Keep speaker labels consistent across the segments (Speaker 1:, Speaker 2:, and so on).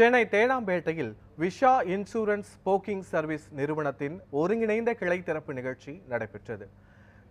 Speaker 1: சென்னை தேனாம்பேட்டையில் விஷா insurance poking service நிறுவனத்தின் ஒருங்கிணைந்த கிளை திறப்பு நிகழ்ச்சி நடைபெற்றது.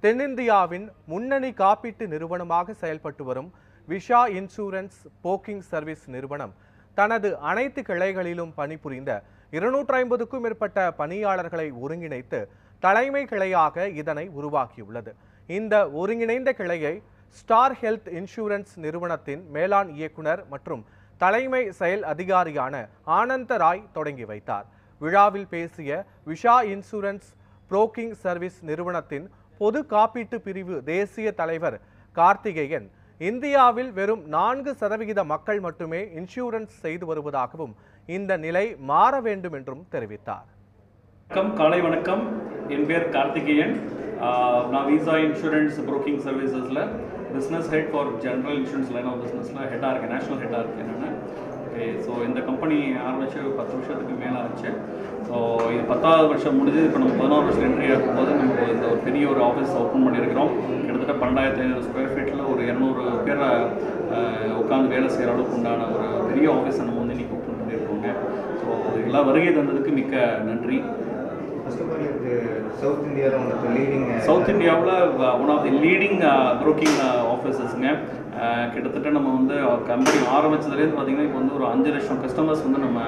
Speaker 1: தென்னிந்தியாவின் முன்னணி காப்பீட்டு நிறுவனமாக செயல்பட்டு வரும் விஷா இன்சூரன்ஸ் போக்கிங் சர்வீஸ் நிறுவனம் தனது அனைத்து கிளைகளிலும் பணிபுரிந்த 250க்கும் மேற்பட்ட பணியாளர்களை ஒருங்கிணைத்து தலைமை கிளையாக இதனை உருவாக்கியுள்ளது. இந்த ஒருங்கிணைந்த கிளையை ஸ்டார் ஹெல்த் இன்சூரன்ஸ் நிறுவனத்தின் மேலாண் இயக்குனர் மற்றும் தலைமை செயல் அதிகாரியான ஆனந்த ராய் தொடங்கி வைத்தார். விழாவில் பேசிய விஷா இன்சூரன்ஸ் புரோக்கிங் சர்வீஸ் நிறுவனத்தின் பொது காப்பீட்டு பிரிவு தேசிய தலைவர் கார்த்திகேயன், இந்தியாவில் வெறும் 4% மக்கள் மட்டுமே இன்சூரன்ஸ் செய்து வருவதாகவும் இந்த நிலை மாற வேண்டும் என்றும் தெரிவித்தார்.
Speaker 2: காலை வணக்கம். என் பேர் கார்த்திகேயன். நான் விசா இன்சூரன்ஸ் புரோக்கிங் சர்வீசஸில் business head for general insurance line of பிஸ்னஸில் ஹெட்டாக இருக்கேன், நேஷனல் ஹெட்டாக இருக்கேன் நான். ஓகே, ஸோ இந்த கம்பெனி ஆரம்பித்து 10 வருஷத்துக்கு மேலே ஆச்சு. ஸோ இது 10வது வருஷம் முடிஞ்சு இப்போ நம்ம 11 வருஷம் என்ட்ரி ஆகும்போது நம்ம இந்த ஒரு பெரிய ஒரு ஆஃபீஸ் ஓப்பன் பண்ணியிருக்கிறோம். கிட்டத்தட்ட 12,500 ஸ்கொயர் ஃபீட்டில் ஒரு 200 பேரை உட்காந்து வேலை செய்கிற அளவுக்கு உண்டான ஒரு பெரிய ஆஃபீஸை நம்ம வந்து இன்றைக்கி ஓப்பன் பண்ணியிருக்கோங்க. ஸோ இதெல்லாம் வருகை தந்ததுக்கு மிக்க நன்றி. சவுத் இந்தியாவில் one of the leading broking ஆஃபீஸஸ்ங்க. கிட்டத்தட்ட நம்ம வந்து கம்பெனி ஆரம்பித்ததுலேருந்து பார்த்திங்கன்னா இப்போ வந்து ஒரு 5 லட்சம் கஸ்டமர்ஸ் வந்து நம்ம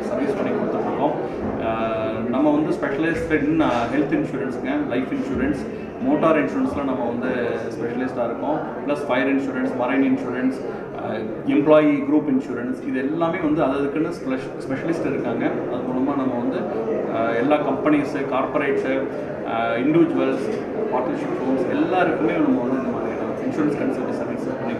Speaker 2: சர்வீஸ் பண்ணி கொடுத்துட்ருக்கோம். நம்ம வந்து ஸ்பெஷலைஸ்ட் இன் ஹெல்த் இன்சூரன்ஸுங்க, லைஃப் இன்சூரன்ஸ், மோட்டார் இன்சூரன்ஸில் நம்ம வந்து ஸ்பெஷலிஸ்ட்டாக இருக்கோம். Plus fire insurance, marine insurance, employee group insurance, இது எல்லாமே வந்து அதுக்குன்னு ஸ்பெஷலிஸ்ட் இருக்காங்க. அது மூலமாக நம்ம வந்து எல்லா கம்பெனிஸு, கார்பரேட்ஸு, இண்டிவிஜுவல்ஸ், பார்ட்னர்ஷிப் ஃபோர்ம்ஸ் எல்லாருக்குமே நம்ம வந்து இந்த மாதிரியான இன்சூரன்ஸ் கன்சல்டி சர்வீஸ் பண்ணி